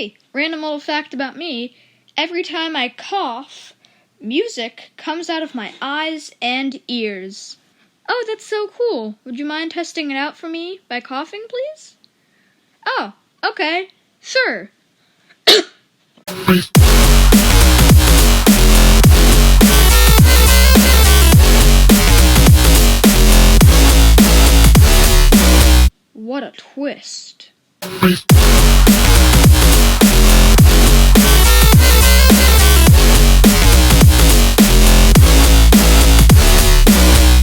Hey, random little fact about me. Every time I cough, music comes out of my eyes and ears. Oh, that's so cool. Would you mind testing it out for me by coughing, please? Oh, okay. Sure. What a twist.